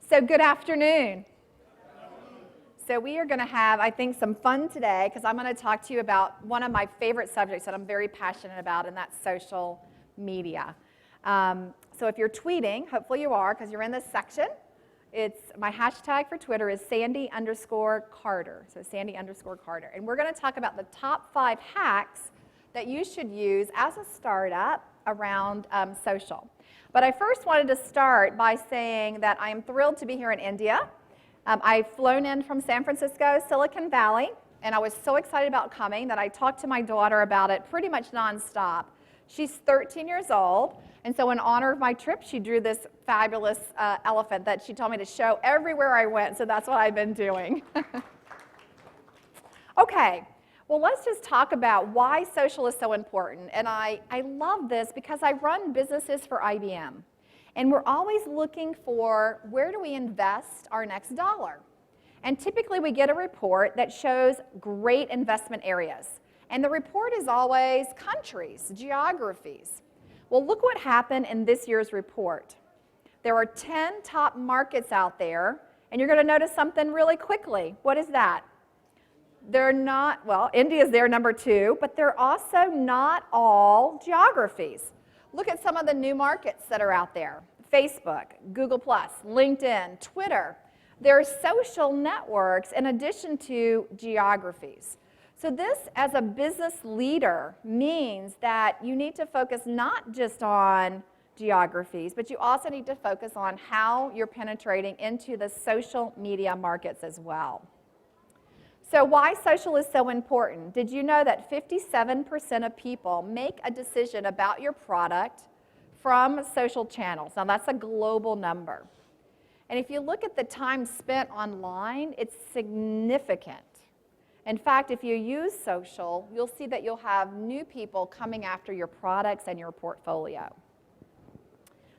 So good afternoon. So we are going to have, I think, some fun today because I'm going to talk to you about one of my favorite subjects that I'm very passionate about, and that's social media. So if you're tweeting, hopefully you are because you're in this section. My hashtag for Twitter is Sandy_Carter. So Sandy_Carter. And we're going to talk about the top 5 hacks that you should use as a startup around social. But I first wanted to start by saying that I am thrilled to be here in India. I've flown in from San Francisco, Silicon Valley, and I was so excited about coming that I talked to my daughter about it pretty much nonstop. She's 13 years old, and so in honor of my trip, she drew this fabulous elephant that she told me to show everywhere I went, so that's what I've been doing. Okay, well, let's just talk about why social is so important. And I love this because I run businesses for IBM. And we're always looking for where do we invest our next dollar. And typically we get a report that shows great investment areas. And the report is always countries, geographies. Well, look what happened in this year's report. There are 10 top markets out there, and you're going to notice something really quickly. What is that? They're not, well, India's there, number 2, but they're also not all geographies. Look at some of the new markets that are out there. Facebook, Google+, LinkedIn, Twitter. They're social networks in addition to geographies. So this, as a business leader, means that you need to focus not just on geographies, but you also need to focus on how you're penetrating into the social media markets as well. So why social is so important? Did you know that 57% of people make a decision about your product from social channels? Now that's a global number. And if you look at the time spent online, it's significant. In fact, if you use social, you'll see that you'll have new people coming after your products and your portfolio.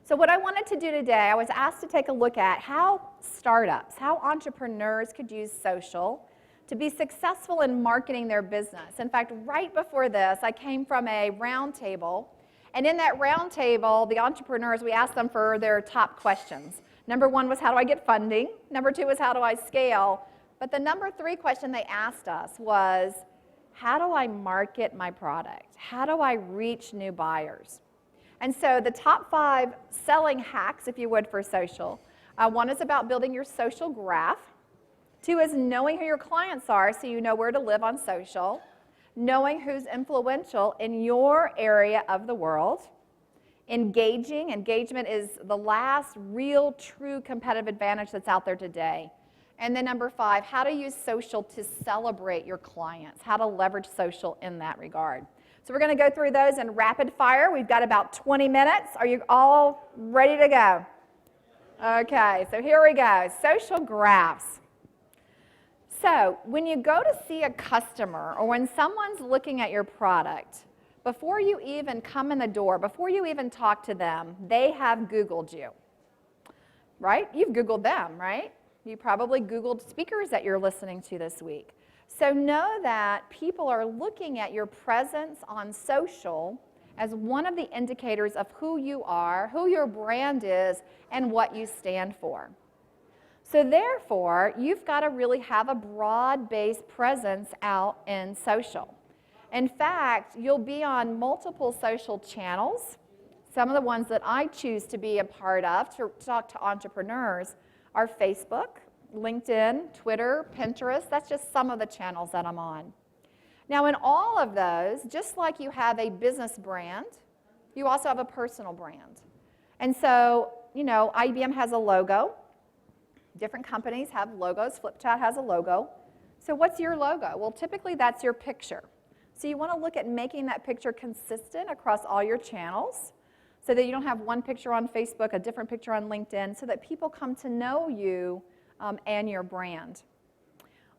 So what I wanted to do today, I was asked to take a look at how startups, how entrepreneurs could use social to be successful in marketing their business. In fact, right before this, I came from a round table, and in that round table, the entrepreneurs, we asked them for their top questions. Number 1 was, how do I get funding? Number 2 was, how do I scale? But the number 3 question they asked us was, how do I market my product? How do I reach new buyers? And so the top 5 selling hacks, if you would, for social. 1 is about building your social graph. 2 is knowing who your clients are so you know where to live on social. Knowing who's influential in your area of the world. Engagement is the last real, true competitive advantage that's out there today. And then number 5, how to use social to celebrate your clients, how to leverage social in that regard. So we're going to go through those in rapid fire. We've got about 20 minutes. Are you all ready to go? Okay, so here we go. Social graphs. So when you go to see a customer or when someone's looking at your product, before you even come in the door, before you even talk to them, they have Googled you, right? You've Googled them, right? You probably Googled speakers that you're listening to this week. So know that people are looking at your presence on social as one of the indicators of who you are, who your brand is, and what you stand for. So therefore, you've got to really have a broad-based presence out in social. In fact, you'll be on multiple social channels. Some of the ones that I choose to be a part of to talk to entrepreneurs are Facebook, LinkedIn, Twitter, Pinterest. That's just some of the channels that I'm on. Now in all of those, just like you have a business brand, you also have a personal brand. And so, you know, IBM has a logo. Different companies have logos. FlipChat has a logo. So what's your logo? Well, typically that's your picture. So you want to look at making that picture consistent across all your channels so that you don't have one picture on Facebook, a different picture on LinkedIn, so that people come to know you and your brand.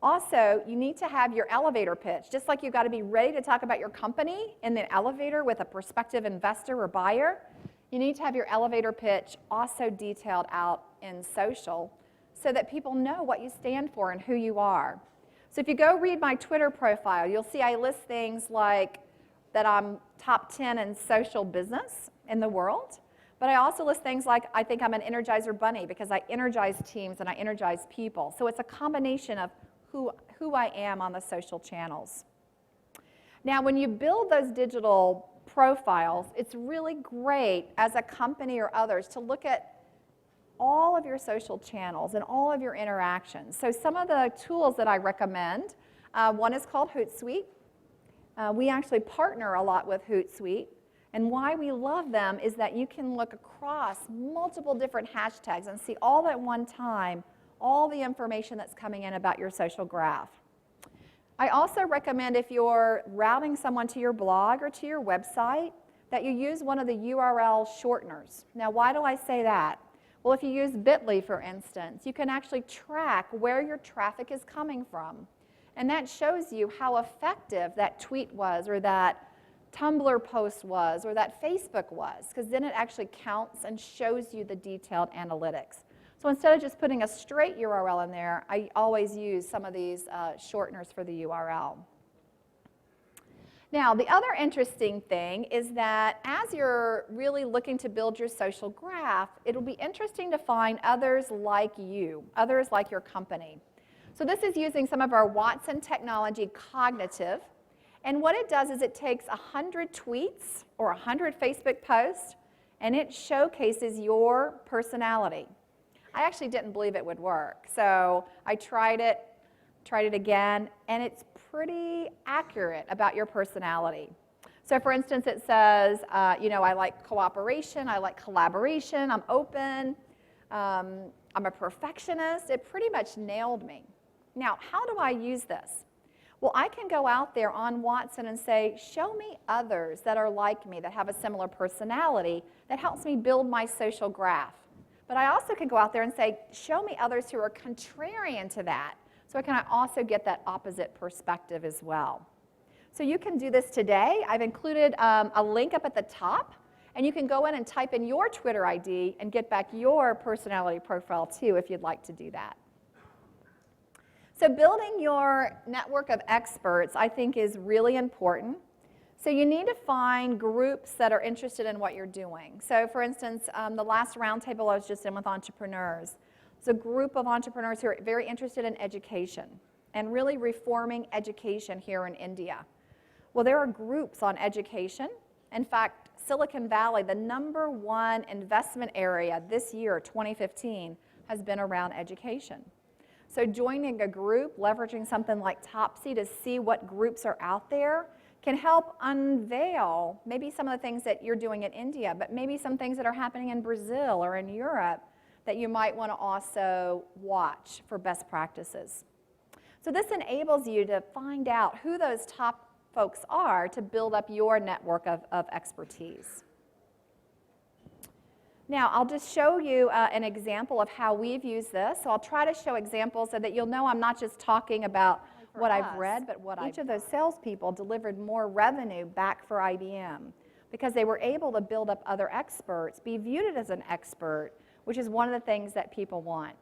Also, you need to have your elevator pitch. Just like you've got to be ready to talk about your company in the elevator with a prospective investor or buyer, you need to have your elevator pitch also detailed out in social so that people know what you stand for and who you are. So if you go read my Twitter profile, you'll see I list things like that I'm top 10 in social business in the world. But I also list things like I think I'm an Energizer bunny because I energize teams and I energize people. So it's a combination of who I am on the social channels. Now, when you build those digital profiles, it's really great as a company or others to look at all of your social channels and all of your interactions. So some of the tools that I recommend, one is called Hootsuite. We actually partner a lot with Hootsuite. And why we love them is that you can look across multiple different hashtags and see all at one time all the information that's coming in about your social graph. I also recommend if you're routing someone to your blog or to your website that you use one of the URL shorteners. Now, why do I say that? Well, if you use Bitly, for instance, you can actually track where your traffic is coming from. And that shows you how effective that tweet was or that Tumblr post was or that Facebook was, because then it actually counts and shows you the detailed analytics. So instead of just putting a straight URL in there, I always use some of these shorteners for the URL. Now, the other interesting thing is that as you're really looking to build your social graph, it'll be interesting to find others like you, others like your company. So this is using some of our Watson technology cognitive. And what it does is it takes 100 tweets or 100 Facebook posts, and it showcases your personality. I actually didn't believe it would work, so I tried it again, and it's pretty accurate about your personality. So for instance, it says, you know, I like cooperation, I like collaboration, I'm open, I'm a perfectionist. It pretty much nailed me. Now, how do I use this? Well, I can go out there on Watson and say, show me others that are like me, that have a similar personality, that helps me build my social graph. But I also can go out there and say, show me others who are contrarian to that, so I can also get that opposite perspective as well. So you can do this today. I've included a link up at the top, and you can go in and type in your Twitter ID and get back your personality profile too if you'd like to do that. So building your network of experts, I think, is really important. So you need to find groups that are interested in what you're doing. So for instance, the last roundtable I was just in with entrepreneurs. It's a group of entrepreneurs who are very interested in education and really reforming education here in India. Well, there are groups on education. In fact, Silicon Valley, the #1 investment area this year, 2015, has been around education. So joining a group, leveraging something like Topsy to see what groups are out there can help unveil maybe some of the things that you're doing in India, but maybe some things that are happening in Brazil or in Europe that you might want to also watch for best practices. So this enables you to find out who those top folks are to build up your network of expertise. Now, I'll just show you an example of how we've used this. So I'll try to show examples so that you'll know I'm not just talking about what I've read, but what each of those salespeople delivered more revenue back for IBM because they were able to build up other experts, be viewed as an expert, which is one of the things that people want.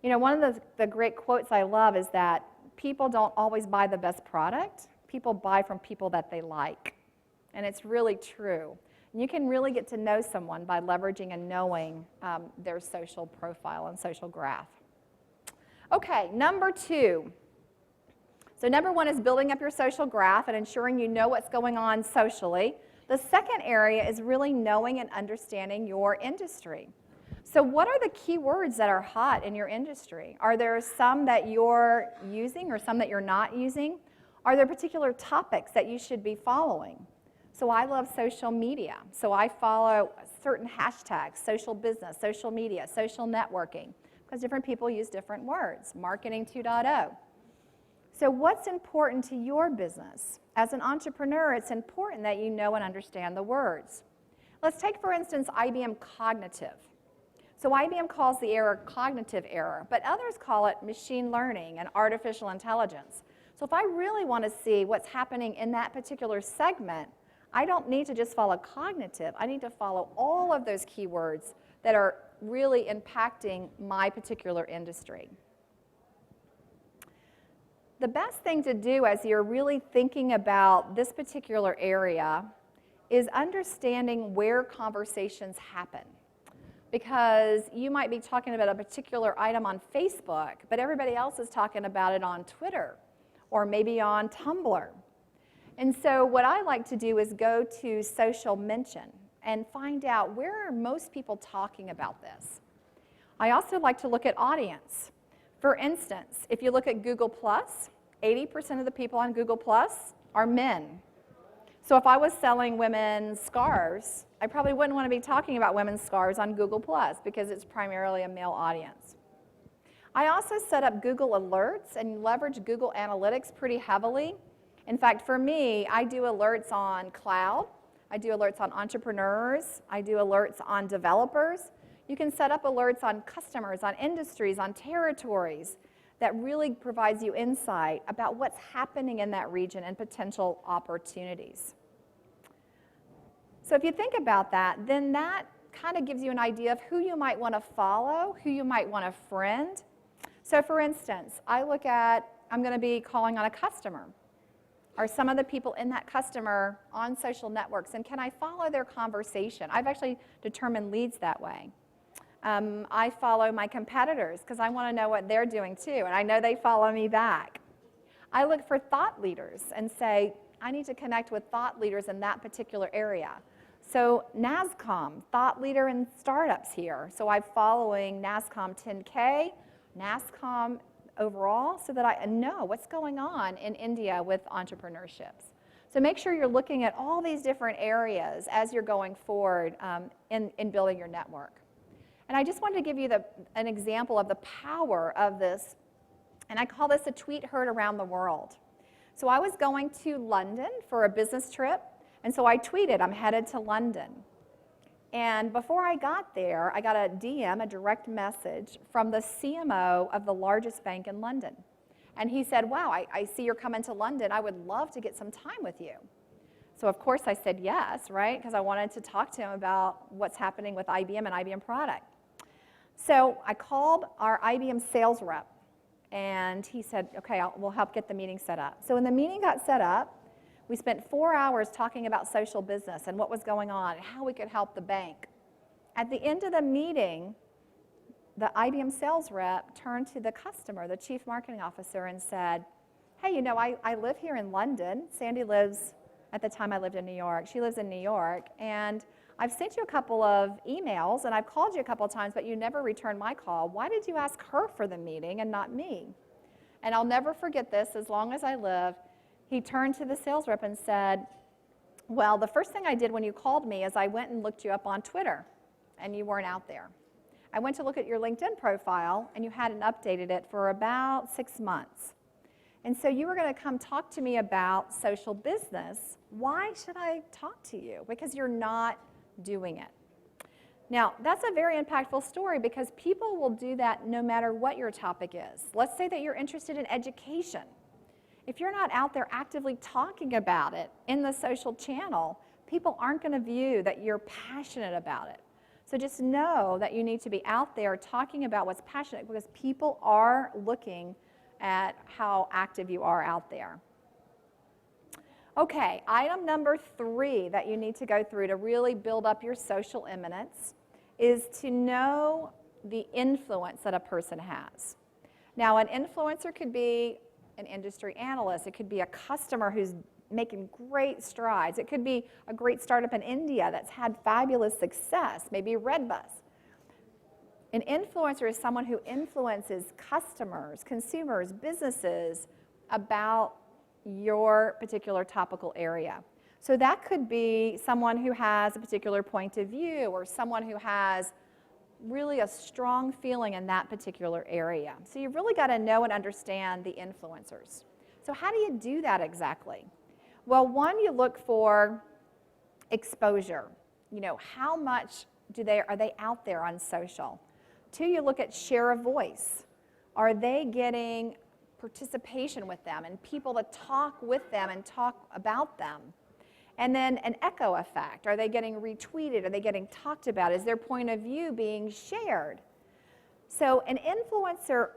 You know, one of the great quotes I love is that people don't always buy the best product. People buy from people that they like. And it's really true. And you can really get to know someone by leveraging and knowing their social profile and social graph. Okay, #2. So #1 is building up your social graph and ensuring you know what's going on socially. The second area is really knowing and understanding your industry. So what are the keywords that are hot in your industry? Are there some that you're using or some that you're not using? Are there particular topics that you should be following? So I love social media. So I follow certain hashtags, social business, social media, social networking, because different people use different words, marketing 2.0. So what's important to your business? As an entrepreneur, it's important that you know and understand the words. Let's take, for instance, IBM Cognitive. So IBM calls the error cognitive error, but others call it machine learning and artificial intelligence. So if I really want to see what's happening in that particular segment, I don't need to just follow cognitive. I need to follow all of those keywords that are really impacting my particular industry. The best thing to do as you're really thinking about this particular area is understanding where conversations happen. Because you might be talking about a particular item on Facebook, but everybody else is talking about it on Twitter or maybe on Tumblr. And so what I like to do is go to social mention and find out where are most people talking about this. I also like to look at audience. For instance, if you look at Google+, 80% of the people on Google+ are men. So if I was selling women's scarves, I probably wouldn't want to be talking about women's scarves on Google+, because it's primarily a male audience. I also set up Google Alerts and leverage Google Analytics pretty heavily. In fact, for me, I do alerts on cloud, I do alerts on entrepreneurs, I do alerts on developers. You can set up alerts on customers, on industries, on territories that really provides you insight about what's happening in that region and potential opportunities. So if you think about that, then that kind of gives you an idea of who you might want to follow, who you might want to friend. So for instance, I look at, I'm going to be calling on a customer. Are some of the people in that customer on social networks, and can I follow their conversation? I've actually determined leads that way. I follow my competitors because I want to know what they're doing too, and I know they follow me back. I look for thought leaders and say, I need to connect with thought leaders in that particular area. So NASSCOM, thought leader in startups here. So I'm following NASSCOM 10K, NASSCOM overall, so that I know what's going on in India with entrepreneurships. So make sure you're looking at all these different areas as you're going forward in building your network. And I just wanted to give you an example of the power of this, and I call this a tweet heard around the world. So I was going to London for a business trip, and so I tweeted, I'm headed to London. And before I got there, I got a DM, a direct message, from the CMO of the largest bank in London. And he said, wow, I see you're coming to London. I would love to get some time with you. So of course I said yes, right? Because I wanted to talk to him about what's happening with IBM and IBM product. So I called our IBM sales rep, and he said, okay, we'll help get the meeting set up. So when the meeting got set up, we spent 4 hours talking about social business and what was going on and how we could help the bank. At the end of the meeting, the IBM sales rep turned to the customer, the chief marketing officer, and said, hey, you know, I live here in London. Sandy lives, at the time I lived in New York, she lives in New York, and I've sent you a couple of emails and I've called you a couple of times, but you never returned my call. Why did you ask her for the meeting and not me? And I'll never forget this as long as I live. He turned to the sales rep and said, well, the first thing I did when you called me is I went and looked you up on Twitter, and you weren't out there. I went to look at your LinkedIn profile, and you hadn't updated it for about 6 months. And so you were going to come talk to me about social business. Why should I talk to you? Because you're not doing it. Now, that's a very impactful story because people will do that no matter what your topic is. Let's say that you're interested in education. If you're not out there actively talking about it in the social channel, people aren't going to view that you're passionate about it. So just know that you need to be out there talking about what's passionate because people are looking at how active you are out there. Okay, item number 3 that you need to go through to really build up your social eminence is to know the influence that a person has. Now, an influencer could be an industry analyst. It could be a customer who's making great strides. It could be a great startup in India that's had fabulous success, maybe Redbus. An influencer is someone who influences customers, consumers, businesses about your particular topical area. So that could be someone who has a particular point of view or someone who has really a strong feeling in that particular area. So you've really got to know and understand the influencers. So how do you do that exactly? Well, one, you look for exposure. You know, how much are they out there on social? 2, you look at share of voice. Are they getting participation with them and people to talk with them and talk about them? And then an echo effect. Are they getting retweeted? Are they getting talked about? Is their point of view being shared? So an influencer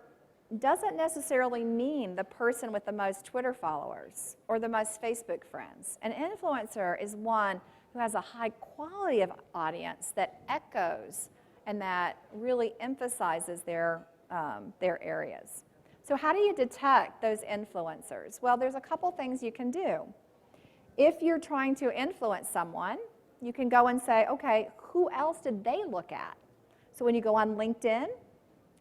doesn't necessarily mean the person with the most Twitter followers or the most Facebook friends. An influencer is one who has a high quality of audience that echoes and that really emphasizes their areas. So how do you detect those influencers? Well, there's a couple things you can do. If you're trying to influence someone, you can go and say, okay, who else did they look at? So when you go on LinkedIn,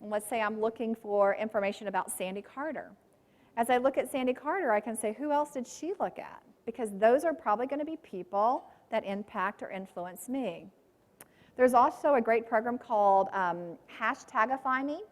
and let's say I'm looking for information about Sandy Carter. As I look at Sandy Carter, I can say, who else did she look at? Because those are probably going to be people that impact or influence me. There's also a great program called Hashtagify Me.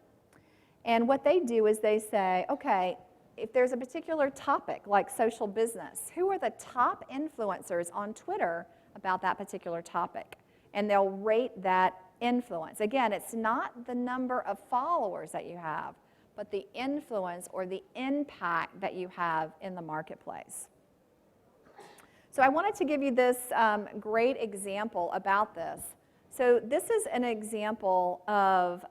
And what they do is they say, okay, if there's a particular topic like social business, who are the top influencers on Twitter about that particular topic? And they'll rate that influence. Again, it's not the number of followers that you have, but the influence or the impact that you have in the marketplace. So I wanted to give you this great example about this. So this is an example of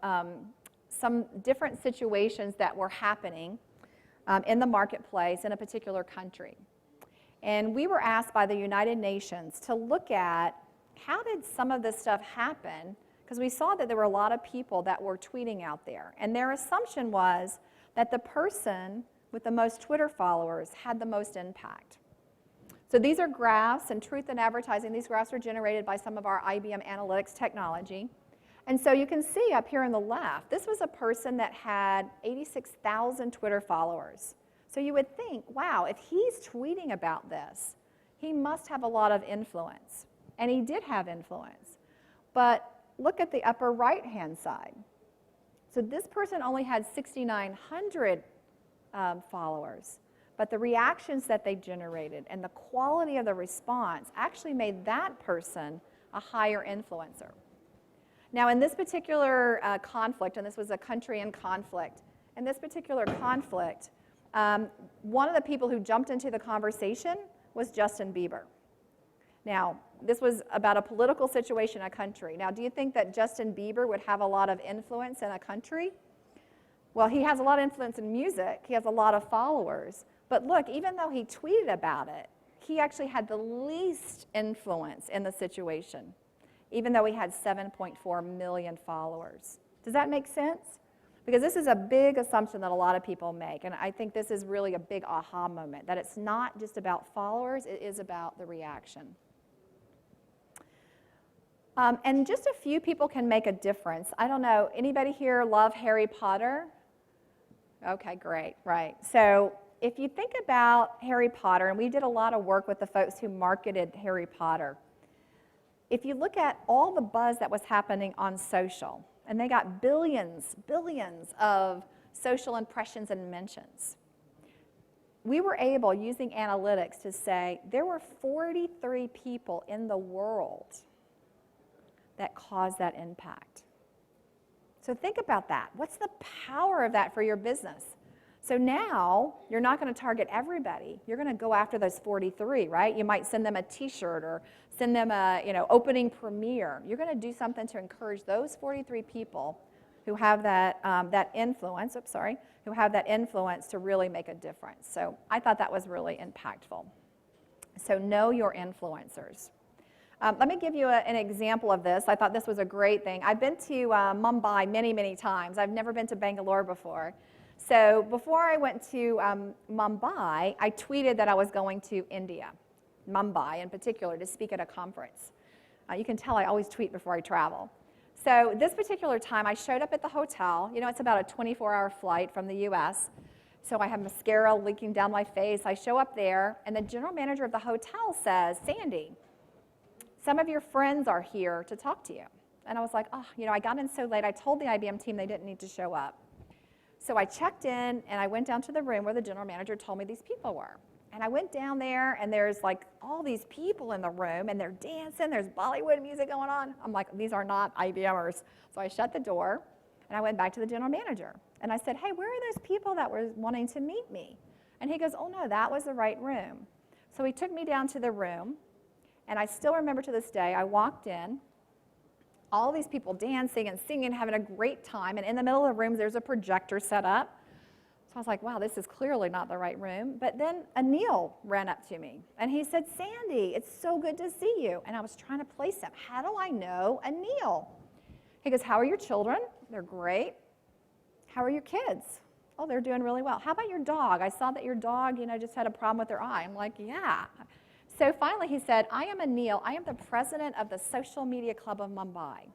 some different situations that were happening in the marketplace in a particular country. And we were asked by the United Nations to look at how did some of this stuff happen, because we saw that there were a lot of people that were tweeting out there. And their assumption was that the person with the most Twitter followers had the most impact. So these are graphs, and Truth in Advertising, these graphs are generated by some of our IBM analytics technology. And so you can see up here on the left, this was a person that had 86,000 Twitter followers. So you would think, wow, if he's tweeting about this, he must have a lot of influence. And he did have influence. But look at the upper right-hand side. So this person only had 6,900 followers. But the reactions that they generated and the quality of the response actually made that person a higher influencer. Now, in this particular conflict, and this was a country in conflict, in this particular conflict, one of the people who jumped into the conversation was Justin Bieber. Now, this was about a political situation in a country. Now, do you think that Justin Bieber would have a lot of influence in a country? Well, he has a lot of influence in music. He has a lot of followers. But look, even though he tweeted about it, he actually had the least influence in the situation, even though he had 7.4 million followers. Does that make sense? Because this is a big assumption that a lot of people make, and I think this is really a big aha moment, that it's not just about followers, it is about the reaction. And just a few people can make a difference. I don't know, anybody here love Harry Potter? Okay, great, right. So if you think about Harry Potter, and we did a lot of work with the folks who marketed Harry Potter, if you look at all the buzz that was happening on social, and they got billions of social impressions and mentions, we were able, using analytics, to say there were 43 people in the world that caused that impact. So think about that. What's the power of that for your business? So now, you're not going to target everybody. You're going to go after those 43, right? You might send them a t-shirt or send them a opening premiere. You're going to do something to encourage those 43 people who have that, influence, who have that influence to really make a difference. So I thought that was really impactful. So know your influencers. Let me give you an example of this. I thought this was a great thing. I've been to Mumbai many times. I've never been to Bangalore before. So before I went to Mumbai, I tweeted that I was going to India, Mumbai in particular, to speak at a conference. You can tell I always tweet before I travel. So this particular time, I showed up at the hotel. You know, it's about a 24-hour flight from the US. So I have mascara leaking down my face. I show up there, and the general manager of the hotel says, Sandy, some of your friends are here to talk to you. And I was like, oh, I got in so late. I told the IBM team they didn't need to show up. So I checked in, and I went down to the room where the general manager told me these people were. And I went down there, and there's like all these people in the room, and they're dancing. There's Bollywood music going on. I'm like, these are not IBMers. So I shut the door, and I went back to the general manager. And I said, hey, where are those people that were wanting to meet me? And he goes, oh, no, that was the right room. So he took me down to the room, and I still remember to this day, I walked in, all these people dancing and singing, having a great time, and in the middle of the room, there's a projector set up. So I was like, wow, this is clearly not the right room. But then Emile ran up to me, and he said, Sandy, it's so good to see you. And I was trying to place him. How do I know Emile? He goes, how are your children? They're great. How are your kids? Oh, they're doing really well. How about your dog? I saw that your dog, just had a problem with their eye. I'm like, yeah. So finally he said, I am Emile. I am the president of the Social Media Club of Mumbai.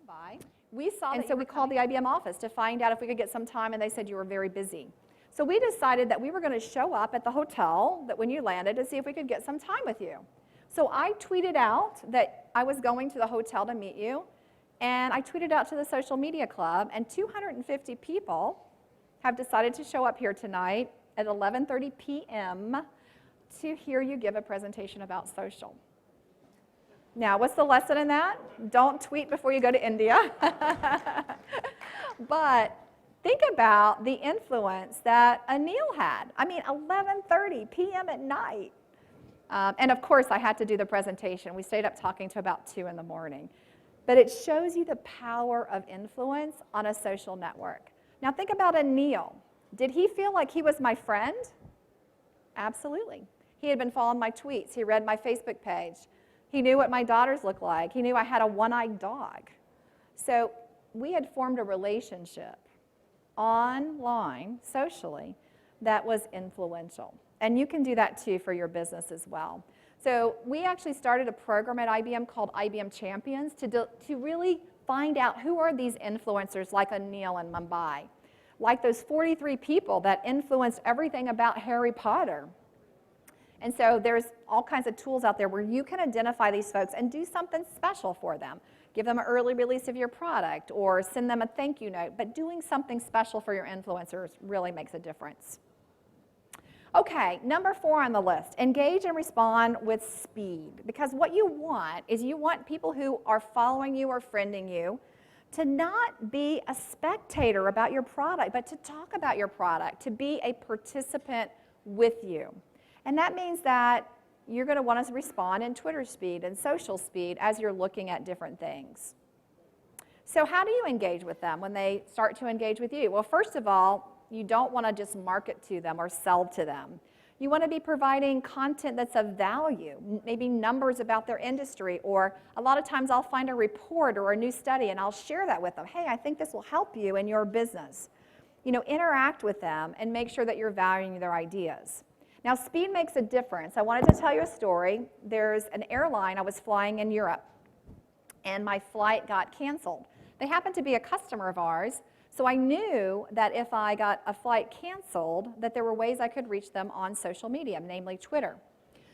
We saw and so we called the IBM office to find out if we could get some time, and they said you were very busy. So we decided that we were going to show up at the hotel that when you landed to see if we could get some time with you. So I tweeted out that I was going to the hotel to meet you, and I tweeted out to the Social Media Club, and 250 people have decided to show up here tonight at 11:30 p.m. to hear you give a presentation about social. Now, what's the lesson in that? Don't tweet before you go to India. But think about the influence that Emile had. I mean, 11:30 p.m. at night. And of course, I had to do the presentation. We stayed up talking to about 2 in the morning. But it shows you the power of influence on a social network. Now think about Emile. Did he feel like he was my friend? Absolutely. He had been following my tweets. He read my Facebook page. He knew what my daughters looked like. He knew I had a one-eyed dog. So we had formed a relationship online, socially, that was influential. And you can do that too for your business as well. So we actually started a program at IBM called IBM Champions to really find out who are these influencers like Emile in Mumbai, like those 43 people that influenced everything about Harry Potter. And so there's all kinds of tools out there where you can identify these folks and do something special for them. Give them an early release of your product or send them a thank you note. But doing something special for your influencers really makes a difference. Okay, number 4 on the list, engage and respond with speed. Because what you want is you want people who are following you or friending you to not be a spectator about your product, but to talk about your product, to be a participant with you. And that means that you're going to want to respond in Twitter speed and social speed as you're looking at different things. So how do you engage with them when they start to engage with you? Well, first of all, you don't want to just market to them or sell to them. You want to be providing content that's of value, maybe numbers about their industry, or a lot of times I'll find a report or a new study and I'll share that with them. Hey, I think this will help you in your business. Interact with them and make sure that you're valuing their ideas. Now, speed makes a difference. I wanted to tell you a story. There's an airline I was flying in Europe, and my flight got canceled. They happened to be a customer of ours, so I knew that if I got a flight canceled, that there were ways I could reach them on social media, namely Twitter.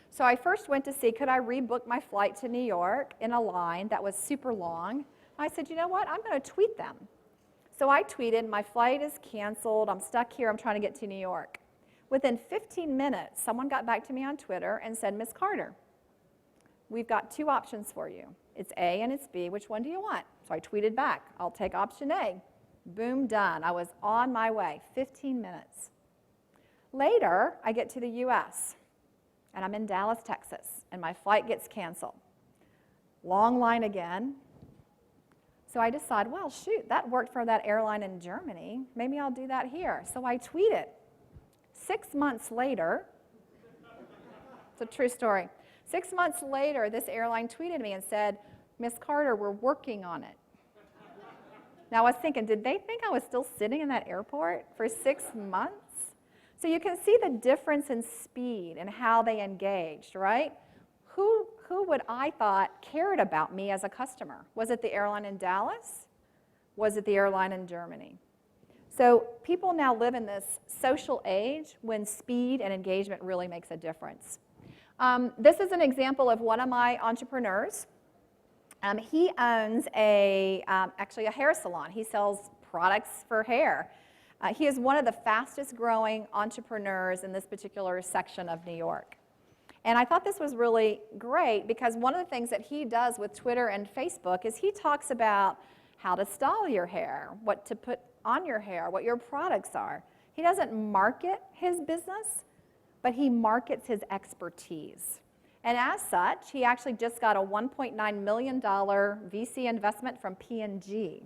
So I first went to see, could I rebook my flight to New York in a line that was super long? I said, you know what, I'm going to tweet them. So I tweeted, my flight is canceled, I'm stuck here, I'm trying to get to New York. Within 15 minutes, someone got back to me on Twitter and said, Ms. Carter, we've got 2 options for you. It's A and it's B. Which one do you want? So I tweeted back, I'll take option A. Boom, done. I was on my way, 15 minutes. Later, I get to the US, and I'm in Dallas, Texas, and my flight gets canceled. Long line again. So I decide, well, shoot, that worked for that airline in Germany. Maybe I'll do that here. So I tweet it. 6 months later, it's a true story. 6 months later, this airline tweeted me and said, Ms. Carter, we're working on it. Now, I was thinking, did they think I was still sitting in that airport for 6 months? So you can see the difference in speed and how they engaged, right? Who would I thought cared about me as a customer? Was it the airline in Dallas? Was it the airline in Germany? So people now live in this social age when speed and engagement really makes a difference. This is an example of one of my entrepreneurs. He owns actually a hair salon. He sells products for hair. He is one of the fastest growing entrepreneurs in this particular section of New York. And I thought this was really great because one of the things that he does with Twitter and Facebook is he talks about how to style your hair, what to put on your hair, what your products are. He doesn't market his business, but he markets his expertise. And as such, he actually just got a $1.9 million VC investment from P&G.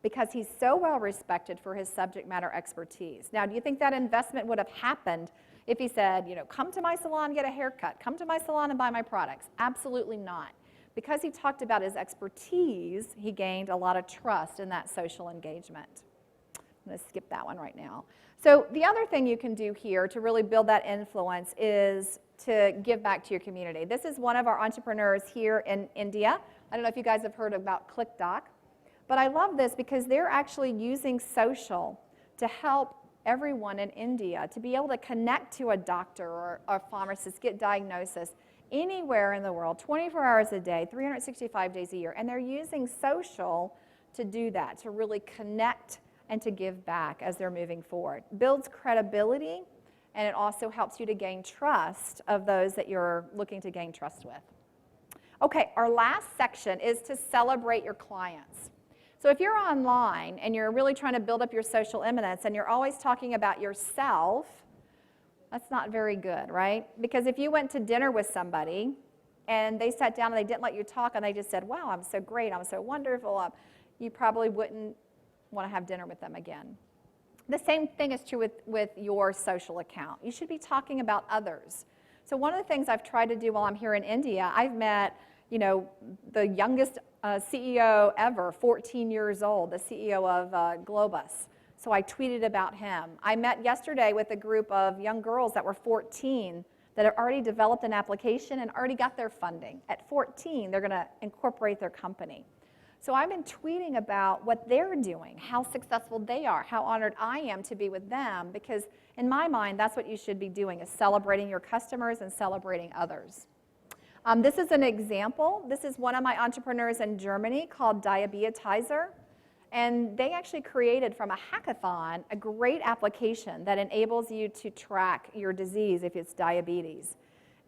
because he's so well respected for his subject matter expertise. Now, do you think that investment would have happened if he said, come to my salon, get a haircut, come to my salon and buy my products? Absolutely not. Because he talked about his expertise, he gained a lot of trust in that social engagement. I'm going to skip that one right now. So the other thing you can do here to really build that influence is to give back to your community. This is one of our entrepreneurs here in India. I don't know if you guys have heard about ClickDoc, but I love this because they're actually using social to help everyone in India to be able to connect to a doctor or a pharmacist, get diagnosis anywhere in the world, 24 hours a day, 365 days a year. And they're using social to do that, to really connect and to give back as they're moving forward. Builds credibility, and it also helps you to gain trust of those that you're looking to gain trust with. Okay, our last section is to celebrate your clients. So if you're online and you're really trying to build up your social eminence and you're always talking about yourself, that's not very good, right? Because if you went to dinner with somebody and they sat down and they didn't let you talk and they just said, wow, I'm so great, I'm so wonderful, you probably wouldn't want to have dinner with them again. The same thing is true with your social account. You should be talking about others. So one of the things I've tried to do while I'm here in India, I've met, the youngest CEO ever, 14 years old, the CEO of Globus. So I tweeted about him. I met yesterday with a group of young girls that were 14 that have already developed an application and already got their funding. At 14, they're going to incorporate their company. So I've been tweeting about what they're doing, how successful they are, how honored I am to be with them, because in my mind, that's what you should be doing, is celebrating your customers and celebrating others. This is an example. This is one of my entrepreneurs in Germany called Diabetizer. And they actually created from a hackathon a great application that enables you to track your disease if it's diabetes.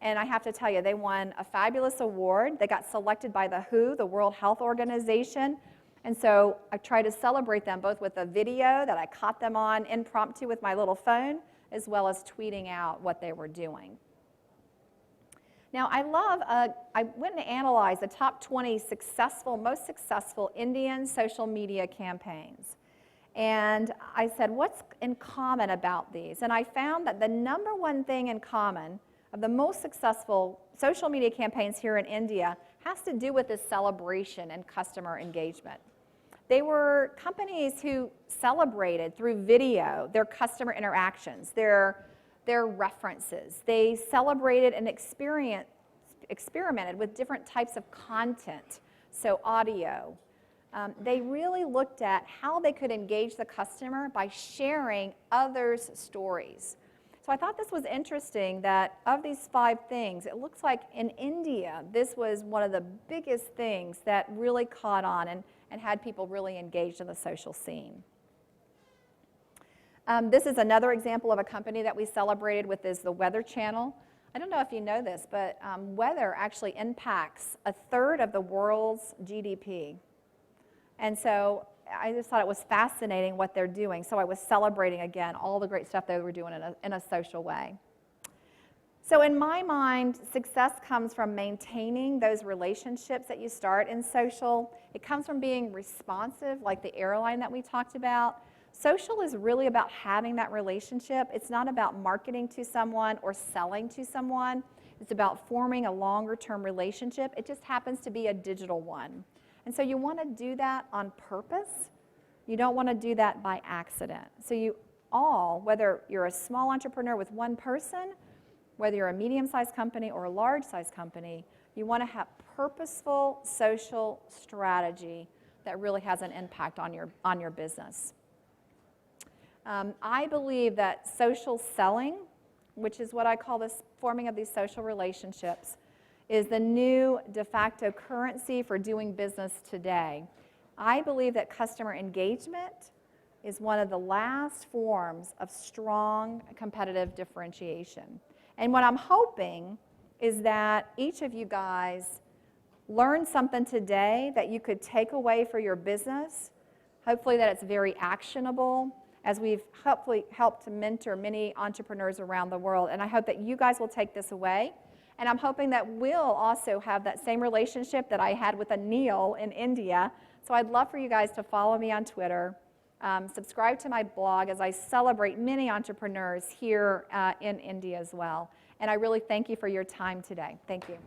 And I have to tell you, they won a fabulous award. They got selected by the WHO, the World Health Organization. And so I try to celebrate them both with a video that I caught them on impromptu with my little phone, as well as tweeting out what they were doing. Now, I went and analyzed the top 20 most successful Indian social media campaigns. And I said, what's in common about these? And I found that the number one thing in common of the most successful social media campaigns here in India has to do with this celebration and customer engagement. They were companies who celebrated through video their customer interactions, their references. They celebrated and experimented with different types of content, so audio. They really looked at how they could engage the customer by sharing others' stories. So I thought this was interesting that of these 5 things, it looks like in India, this was one of the biggest things that really caught on and had people really engaged in the social scene. This is another example of a company that we celebrated with, is the Weather Channel. I don't know if you know this, but weather actually impacts 1/3 of the world's GDP. And so I just thought it was fascinating what they're doing. So I was celebrating, again, all the great stuff they were doing in a social way. So in my mind, success comes from maintaining those relationships that you start in social. It comes from being responsive, like the airline that we talked about. Social is really about having that relationship. It's not about marketing to someone or selling to someone. It's about forming a longer-term relationship. It just happens to be a digital one. And so you want to do that on purpose. You don't want to do that by accident. So you all, whether you're a small entrepreneur with one person, whether you're a medium-sized company or a large-sized company, you want to have purposeful social strategy that really has an impact on your business. I believe that social selling, which is what I call this forming of these social relationships, is the new de facto currency for doing business today. I believe that customer engagement is one of the last forms of strong competitive differentiation. And what I'm hoping is that each of you guys learn something today that you could take away for your business, hopefully that it's very actionable, as we've hopefully helped to mentor many entrepreneurs around the world. And I hope that you guys will take this away. And I'm hoping that we'll also have that same relationship that I had with Emile in India. So I'd love for you guys to follow me on Twitter, subscribe to my blog as I celebrate many entrepreneurs here in India as well. And I really thank you for your time today. Thank you.